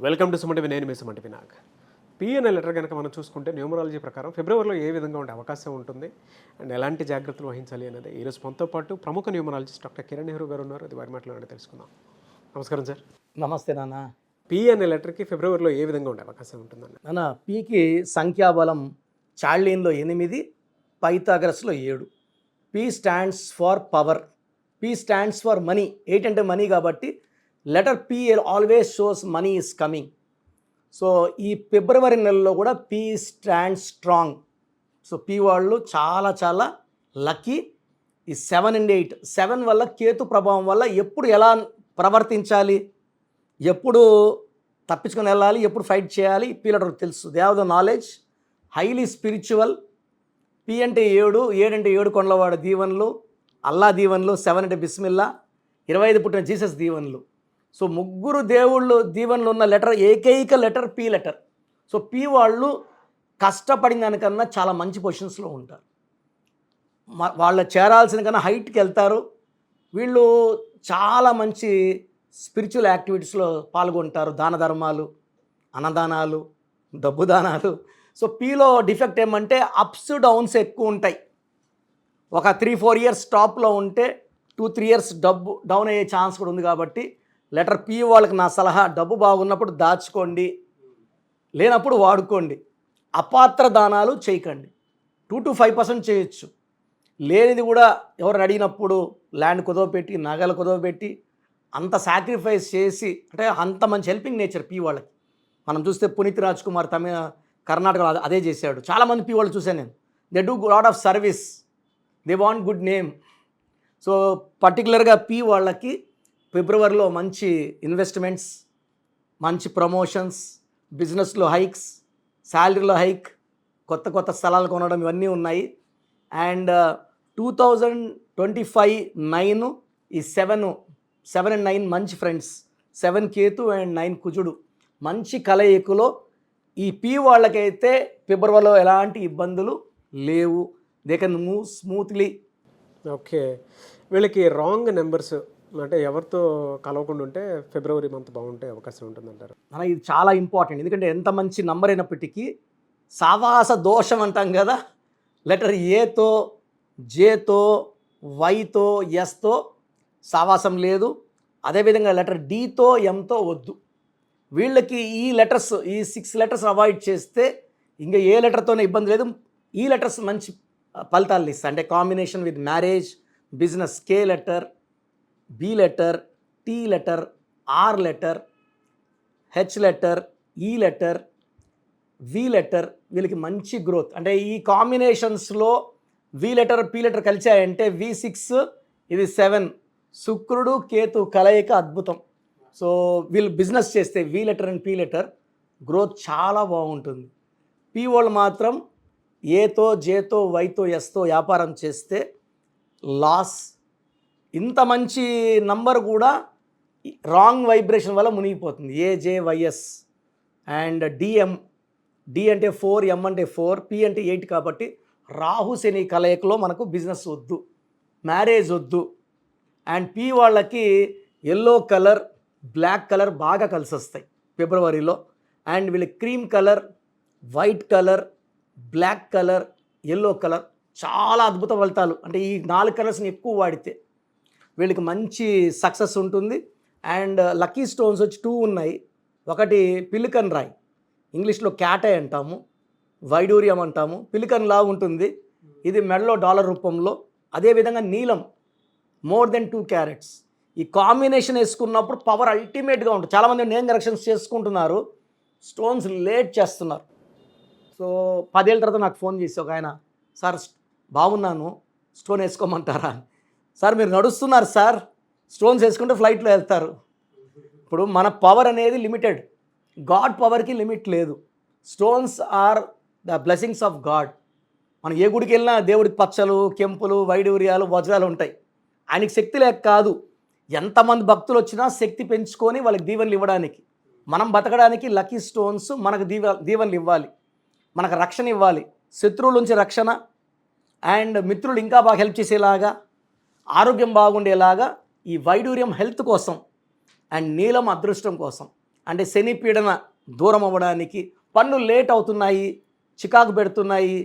Welcome to సుమటి నేను మీ సుమటి Vinayak. PNL letter కనుక మనం చూసుకుంటే న్యూమరాలజీ ప్రకారం ఫిబ్రవరిలో ఏ విధంగా ఉండే అవకాశం ఉంటుంది అండ్ ఎలాంటి జాగ్రత్తలు వహించాలి అనేది ఈరోజు మనతో పాటు ప్రముఖ న్యూమరాలజిస్ట్ డాక్టర్ కిరణ్ నెహ్రూ గారు ఉన్నారు. అది వారి మాటలో తెలుసుకుందాం. నమస్కారం సార్. నమస్తే నాన్న. పిఎన్ఎల్ లెటర్కి ఫిబ్రవరిలో ఏ విధంగా ఉండే అవకాశం ఉంటుందండి? నాన్న, పీకి సంఖ్యాబలం చార్లీన్లో 8, పైథాగరస్లో 7. P stands for power, P stands for money. 8 అంటే మనీ కాబట్టి letter P always shows money is coming. So ఈ ఫిబ్రవరి నెలలో కూడా P stand strong. So P వాళ్ళు చాలా చాలా లక్కీ. ఈ 7 and 8, 7 వల్ల కేతు ప్రభావం వల్ల ఎప్పుడు ఎలా ప్రవర్తించాలి, ఎప్పుడు తప్పించుకొని వెళ్ళాలి, ఎప్పుడు ఫైట్ చేయాలి, పి లెటర్ తెలుసు. They have the knowledge, highly spiritual. P అంటే 7, 7 అంటే 7 కొండలవాడ దీవెనలు, అల్లా దీవెనలు. 7 అంటే బిస్మిల్లా, 25 పుట్టిన జీసస్ దీవెనలు. సో ముగ్గురు దేవుళ్ళు దీవెనలు ఉన్న లెటర్, ఏకైక letter P letter. So P వాళ్ళు కష్టపడిన దానికన్నా చాలా మంచి పొజిషన్స్లో ఉంటారు. వాళ్ళు చేరాల్సిన కన్నా హైట్కి వెళ్తారు. వీళ్ళు చాలా మంచి స్పిరిచువల్ యాక్టివిటీస్లో పాల్గొంటారు. దాన ధర్మాలు, అన్నదానాలు, డబ్బు దానాలు. సో పిలో డిఫెక్ట్ ఏమంటే అప్స్ డౌన్స్ ఎక్కువ ఉంటాయి. ఒక 3-4 ఇయర్స్ టాప్లో ఉంటే 2-3 ఇయర్స్ డబ్బు డౌన్ అయ్యే ఛాన్స్ కూడా ఉంది. కాబట్టి లెటర్ పి వాళ్ళకి నా సలహా, డబ్బు బాగున్నప్పుడు దాచుకోండి, లేనప్పుడు వాడుకోండి. అపాత్ర దానాలు చేయకండి. 2-5% చేయొచ్చు. లేనిది కూడా ఎవరు అడిగినప్పుడు ల్యాండ్ కుదవపెట్టి, నగలు కుదవపెట్టి, అంత సాక్రిఫైస్ చేసి, అంటే అంత మంచి హెల్పింగ్ నేచర్ పి వాళ్ళకి. మనం చూస్తే పునీత్ రాజ్ కుమార్ కర్ణాటకలో అదే చేశాడు. చాలామంది పి వాళ్ళు చూశాను నేను. They do lot of service, they want good name. So పర్టికులర్గా పి వాళ్ళకి ఫిబ్రవరిలో మంచి ఇన్వెస్ట్మెంట్స్, మంచి ప్రమోషన్స్, బిజినెస్లో హైక్స్, శాలరీలో హైక్, కొత్త కొత్త స్థలాలు కొనడం, ఇవన్నీ ఉన్నాయి. అండ్ 2025 9, ఈ 7 and 9 మంచి ఫ్రెండ్స్. 7 కేతు అండ్ 9 కుజుడు మంచి కలయికలో ఈ పి వాళ్ళకైతే ఫిబ్రవరిలో ఎలాంటి ఇబ్బందులు లేవు. They can move smoothly. Okay, వీళ్ళకి రాంగ్ నెంబర్స్ అంటే ఎవరితో కలవకుండా ఉంటే ఫిబ్రవరి మంత్ బాగుంటే అవకాశం ఉంటుందంటారు? అలా ఇది చాలా ఇంపార్టెంట్. ఎందుకంటే ఎంత మంచి నంబర్ అయినప్పటికీ సావాస దోషం అంటాం కదా. లెటర్ ఏతో, జేతో, వైతో, ఎస్తో సావాసం లేదు. అదేవిధంగా లెటర్ డితో, ఎంతో వద్దు. వీళ్ళకి ఈ లెటర్స్, ఈ 6 లెటర్స్ అవాయిడ్ చేస్తే ఇంకా ఏ లెటర్తోనే ఇబ్బంది లేదు. ఈ లెటర్స్ మంచి ఫలితాలు ఇస్తాయి. అంటే combination with marriage, business. K letter, B letter, T letter, R letter, H letter, E letter, V letter. వీళ్ళకి మంచి గ్రోత్. అంటే ఈ కాంబినేషన్స్లో వి లెటర్, పి లెటర్ కలిసాయంటే V6, ఇది 7, శుక్రుడు కేతు కలయిక అద్భుతం. సో వీళ్ళు బిజినెస్ చేస్తే V letter and P letter growth చాలా బాగుంటుంది. పి వాళ్ళు మాత్రం ఏతో, జేతో, వైతో, ఎస్తో వ్యాపారం చేస్తే లాస్. ఇంత మంచి నంబర్ కూడా రాంగ్ వైబ్రేషన్ వల్ల మునిగిపోతుంది. ఏజేవైఎస్ అండ్ డిఎం. డి అంటే 4, ఎం అంటే 4, పి అంటే 8. కాబట్టి రాహు శని కలయికలో మనకు బిజినెస్ వద్దు, మ్యారేజ్ వద్దు. అండ్ పి వాళ్ళకి ఎల్లో కలర్, బ్లాక్ కలర్ బాగా కలిసి వస్తాయి ఫిబ్రవరిలో. అండ్ వీళ్ళకి cream colour, white colour, black colour, yellow colour చాలా అద్భుత ఫలితాలు. అంటే ఈ 4 కలర్స్ని ఎక్కువ వాడితే వీళ్ళకి మంచి సక్సెస్ ఉంటుంది. అండ్ లక్కీ స్టోన్స్ వచ్చి 2 ఉన్నాయి. ఒకటి పిలికన్ రాయ్, ఇంగ్లీష్లో క్యాటై అంటాము, వైడూరియం అంటాము. పిలికన్ లా ఉంటుంది, ఇది మెడలో డాలర్ రూపంలో. అదేవిధంగా నీలం, మోర్ దెన్ 2 క్యారెట్స్. ఈ కాంబినేషన్ వేసుకున్నప్పుడు పవర్ అల్టిమేట్గా ఉంటుంది. చాలామంది నేమ్ కరెక్షన్స్ చేసుకుంటున్నారు, స్టోన్స్ లేట్ చేస్తున్నారు. సో 10 ఏళ్ళ తర్వాత నాకు ఫోన్ చేసి ఒక ఆయన, సార్ బాగున్నాను, స్టోన్ వేసుకోమంటారా? సార్ మీరు నడుస్తున్నారు సార్, స్టోన్స్ వేసుకుంటే ఫ్లైట్లో వెళ్తారు. ఇప్పుడు మన పవర్ అనేది లిమిటెడ్, గాడ్ పవర్కి లిమిట్ లేదు. Stones are the blessings of god. మనం ఏ గుడికి వెళ్ళినా దేవుడికి పచ్చలు, కెంపులు, వైడూర్యాలు, వజ్రాలు ఉంటాయి. ఆయనకి శక్తి లేక కాదు, ఎంతమంది భక్తులు వచ్చినా శక్తి పెంచుకొని వాళ్ళకి దీవెనలు ఇవ్వడానికి. మనం బతకడానికి లక్కీ స్టోన్స్ మనకు దీవెనలు ఇవ్వాలి, మనకు రక్షణ ఇవ్వాలి. శత్రువుల నుంచి రక్షణ, అండ్ మిత్రులు ఇంకా బాగా హెల్ప్ చేసేలాగా, ఆరోగ్యం బాగుండేలాగా ఈ వైడూర్యం హెల్త్ కోసం, అండ్ నీలం అదృష్టం కోసం. అంటే శని పీడన దూరం అవ్వడానికి, పనులు లేట్ అవుతున్నాయి, చికాకు పెడుతున్నాయి,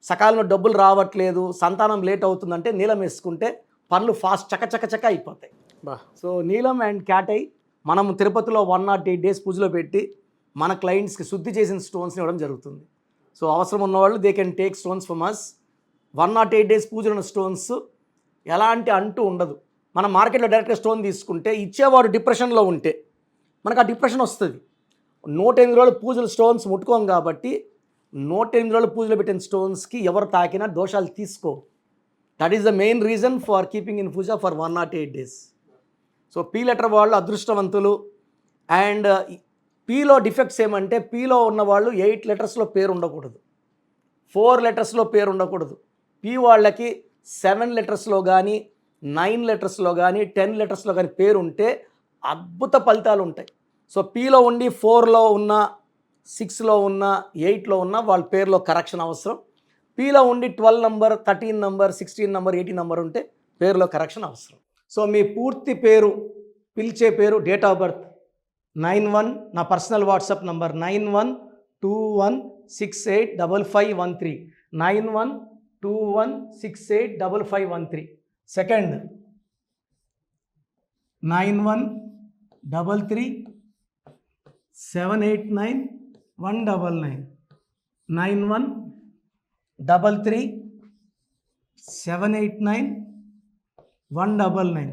సకాలంలో డబ్బులు రావట్లేదు, సంతానం లేట్ అవుతుందంటే నీలం వేసుకుంటే పనులు ఫాస్ట్ చక అయిపోతాయి. బా సో నీలం అండ్ క్యాటై మనం తిరుపతిలో 108 డేస్ పూజలో పెట్టి మన క్లయింట్స్కి శుద్ధి చేసిన స్టోన్స్ని ఇవ్వడం జరుగుతుంది. సో అవసరం ఉన్నవాళ్ళు they can take stones from us. 108 days పూజలు ఉన్న స్టోన్స్ ఎలాంటి అంటూ ఉండదు. మన మార్కెట్లో డైరెక్ట్గా స్టోన్ తీసుకుంటే ఇచ్చేవాడు డిప్రెషన్లో ఉంటే మనకు ఆ డిప్రెషన్ వస్తుంది. 108 రోజులు పూజలు స్టోన్స్ ముట్టుకోం కాబట్టి 108 రోజులు పూజలు పెట్టిన స్టోన్స్కి ఎవరు తాకినా దోషాలు తీసుకో. That is the main reason for keeping in puja for 108 days. So P letter వాళ్ళు అదృష్టవంతులు. అండ్ పీలో డిఫెక్ట్స్ ఏమంటే పీలో ఉన్న వాళ్ళు 8 లెటర్స్లో పేరు ఉండకూడదు, 4 లెటర్స్లో పేరు ఉండకూడదు. పీ వాళ్ళకి 7 లెటర్స్లో కానీ 9 లెటర్స్లో కానీ 10 లెటర్స్లో కానీ పేరు ఉంటే అద్భుత ఫలితాలు ఉంటాయి. సో పీలో ఉండి 4లో ఉన్న 6లో ఉన్న 8లో ఉన్న వాళ్ళ పేరులో కరెక్షన్ అవసరం. పీలో ఉండి 12 నంబర్ 13 నంబర్ 16 నంబర్ 18 నంబర్ ఉంటే పేరులో కరెక్షన్ అవసరం. సో మీ పూర్తి పేరు, పిలిచే పేరు, డేట్ ఆఫ్ బర్త్ 91, నా personal WhatsApp number 9121685513, 9121685513. Second 9133789199, 9133789199,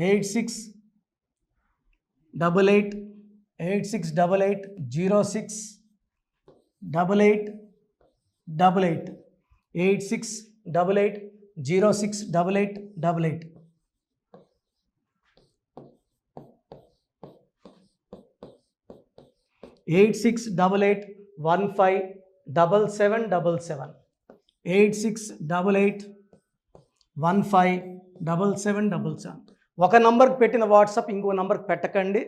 868886880688, 8688068888. Eight 8688157777, 8688157777. ఒక నంబర్కి పెట్టిన వాట్సాప్ ఇంకో నంబర్కి పెట్టకండి.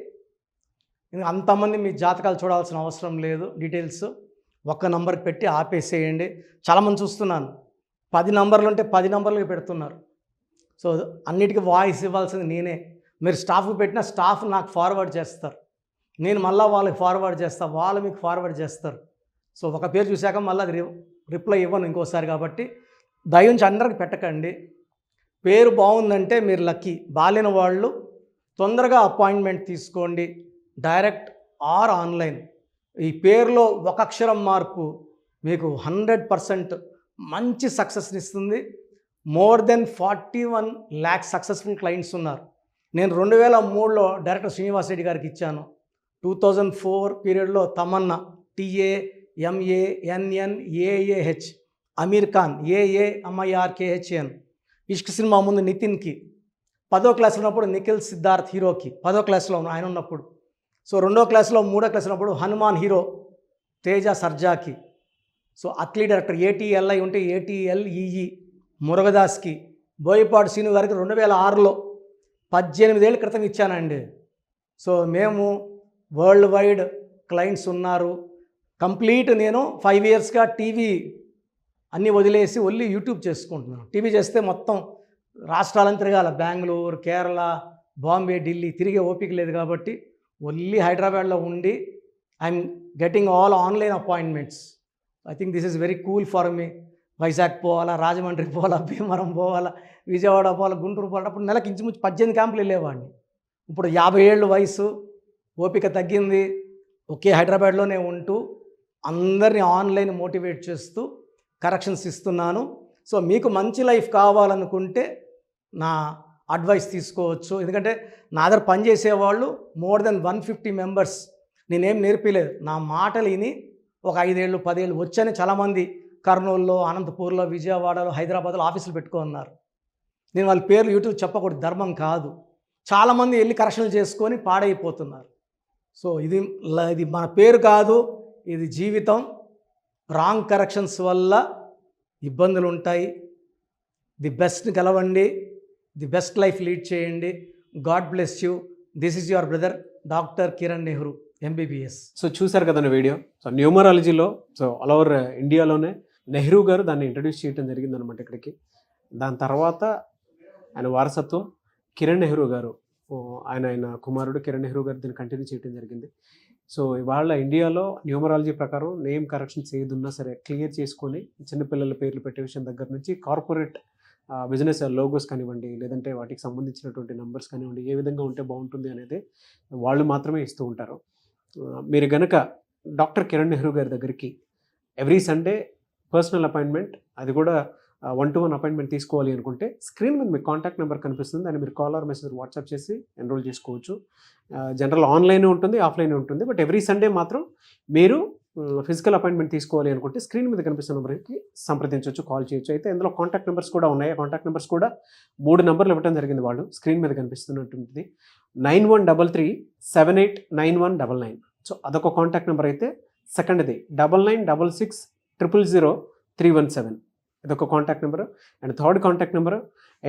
అంతమంది మీ జాతకాలు చూడాల్సిన అవసరం లేదు. డీటెయిల్స్ ఒక్క నంబర్కి పెట్టి ఆపేసేయండి. చాలామంది చూస్తున్నాను 10 నంబర్లు ఉంటే 10 నంబర్లకి పెడుతున్నారు. సో అన్నిటికీ వాయిస్ ఇవ్వాల్సింది నేనే. మీరు స్టాఫ్కి పెట్టిన స్టాఫ్ నాకు ఫార్వర్డ్ చేస్తారు, నేను మళ్ళీ వాళ్ళకి ఫార్వర్డ్ చేస్తాను, వాళ్ళు మీకు ఫార్వర్డ్ చేస్తారు. సో ఒక పేరు చూశాక మళ్ళీ అది రిప్లై ఇవ్వను ఇంకోసారి. కాబట్టి దయించి అందరికి పెట్టకండి. పేరు బాగుందంటే మీరు లక్కీ. బాలేని వాళ్ళు తొందరగా అపాయింట్మెంట్ తీసుకోండి, డైరెక్ట్ ఆర్ ఆన్లైన్. ఈ పేరులో ఒక అక్షరం మార్పు మీకు 100% మంచి సక్సెస్ని ఇస్తుంది. More than 41 lakhs successful clients ఉన్నారు. నేను 2003లో డైరెక్టర్ శ్రీనివాస్ రెడ్డి గారికి ఇచ్చాను. 2004 పీరియడ్లో తమన్నా, TAMANNAAH, అమీర్ ఖాన్, AAMIRKHN, ఇష్క్ సినిమా ముందు నితిన్కి, 10వ క్లాస్లో ఉన్నప్పుడు నిఖిల్ సిద్ధార్థ్ హీరోకి, 10వ క్లాస్లో ఆయన ఉన్నప్పుడు. సో 2వ క్లాస్లో 3వ క్లాస్ ఉన్నప్పుడు హనుమాన్ హీరో తేజ సర్జాకి. సో అథ్లీట్ డైరెక్టర్ ATLI ఉంటే ATLEE మురుగదాస్కి, బోయపాటి శ్రీను గారికి 2006లో 18 ఏళ్ళ క్రితం ఇచ్చానండి. సో మేము వరల్డ్ వైడ్ క్లయింట్స్ ఉన్నారు. కంప్లీట్ నేను 5 yearsగా టీవీ అన్నీ వదిలేసి ఓన్లీ యూట్యూబ్ చేసుకుంటున్నాను. టీవీ చేస్తే మొత్తం రాష్ట్రాలను తిరగాల, బెంగళూరు, కేరళ, బాంబే, ఢిల్లీ తిరిగే ఓపిక లేదు. కాబట్టి ఓన్లీ హైదరాబాద్లో ఉండి I'm getting all online appointments. I think this is very cool for me. Vizag పోవాలా, రాజమండ్రి పోవాలా, భీమవరం పోవాలా, విజయవాడ పోవాలా, గుంటూరు పోవాలా. అప్పుడు నెలకు ఇంచుమించు 18 క్యాంపులు వెళ్ళేవాడిని. ఇప్పుడు 50 ఏళ్ళు వయసు, ఓపిక తగ్గింది. ఒకే హైదరాబాద్లోనే ఉంటూ అందరినీ ఆన్లైన్ మోటివేట్ చేస్తూ కరెక్షన్స్ ఇస్తున్నాను. సో మీకు మంచి లైఫ్ కావాలనుకుంటే నా అడ్వైస్ తీసుకోవచ్చు. ఎందుకంటే నా దగ్గర పనిచేసేవాళ్ళు మోర్ దెన్ 150 మెంబర్స్. నేనేం నేర్పిలేదు, నా మాటలు విని ఒక 5 ఏళ్ళు 10 ఏళ్ళు వచ్చని చాలామంది కర్నూలులో, అనంతపూర్లో, విజయవాడలో, హైదరాబాద్లో ఆఫీసులు పెట్టుకున్నారు. నేను వాళ్ళ పేర్లు యూట్యూబ్ చెప్పకూడదు, ధర్మం కాదు. చాలామంది వెళ్ళి కరెక్షన్లు చేసుకొని పాడైపోతున్నారు. సో ఇది మన పేరు కాదు, ఇది జీవితం. రాంగ్ కరెక్షన్స్ వల్ల ఇబ్బందులు ఉంటాయి. ది బెస్ట్ గెలవండి, ది బెస్ట్ లైఫ్ లీడ్ చేయండి. God bless you. This is your brother doctor Kiran Nehru, MBBS. So చూశారు కదండి వీడియో. సో న్యూమరాలజీలో సో ఆల్ ఓవర్ ఇండియాలోనే నెహ్రూ గారు దాన్ని ఇంట్రడ్యూస్ చేయడం జరిగిందనమాట ఇక్కడికి. దాని తర్వాత ఆయన వారసత్వం కిరణ్ నెహ్రూ గారు ఆయన కుమారుడు కిరణ్ నెహ్రూ గారు దీన్ని కంటిన్యూ చేయడం జరిగింది. సో ఇవాళ ఇండియాలో న్యూమరాలజీ ప్రకారం నేమ్ కరెక్షన్స్ ఏదున్నా సరే క్లియర్ చేసుకొని చిన్నపిల్లల పేర్లు పెట్టే విషయం దగ్గర నుంచి కార్పొరేట్ బిజినెస్ లోగోస్ కానివ్వండి, లేదంటే వాటికి సంబంధించినటువంటి నంబర్స్ కానివ్వండి, ఏ విధంగా ఉంటే బాగుంటుంది అనేది వాళ్ళు మాత్రమే ఇస్తూ ఉంటారు. మీరు గనక డాక్టర్ కిరణ్ నెహ్రూ గారి దగ్గరికి ఎవ్రీ సండే పర్సనల్ అపాయింట్మెంట్, అది కూడా 1-to-1 అపాయింట్మెంట్ తీసుకోవాలి అనుకుంటే స్క్రీన్ మీద మీకు కాంటాక్ట్ నెంబర్ కనిపిస్తుంది, దాన్ని మీరు కాల్ ఆర్ మెసేజ్ వాట్సాప్ చేసి ఎన్రోల్ చేసుకోవచ్చు. జనరల్ ఆన్లైన్ ఉంటుంది, ఆఫ్లైన్ ఉంటుంది. బట్ ఎవ్రీ సండే మాత్రం మీరు ఫిజికల్ అపాయింట్మెంట్ తీసుకోవాలి అనుకుంటే స్క్రీన్ మీద కనిపిస్తున్న నెంబర్కి సంప్రదించవచ్చు, కాల్ చేయొచ్చు. అయితే ఇందులో కాంటాక్ట్ నెంబర్స్ కూడా ఉన్నాయి. కాంటాక్ట్ నెంబర్స్ కూడా 3 నెంబర్లు ఇవ్వడం జరిగింది. వాళ్ళు స్క్రీన్ మీద కనిపిస్తున్నటువంటిది 9133789199. సో అదొక కాంటాక్ట్ నెంబర్. అయితే సెకండ్ది 9966000317, ఇదొక contact number. And third contact number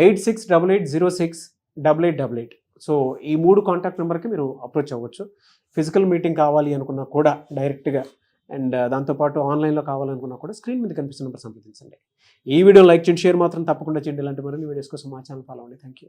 8688068888. So ఈ 3 కాంటాక్ట్ నెంబర్కి మీరు అప్రోచ్ అవ్వచ్చు. ఫిజికల్ మీటింగ్ కావాలి అనుకున్నా కూడా డైరెక్ట్గా, అండ్ దాంతోపాటు ఆన్లైన్లో కావాలనుకున్నా కూడా స్క్రీన్ మీద కనిపిస్తున్న నెంబర్ సంప్రదించండి. ఈ వీడియో లైక్ చేయండి, షేర్ మాత్రం తప్పకుండా చేయండి. ఇలాంటి మరిన్ని వీడియోస్ కోసం మా ఛానల్ ఫాలో అవ్వండి. Thank you.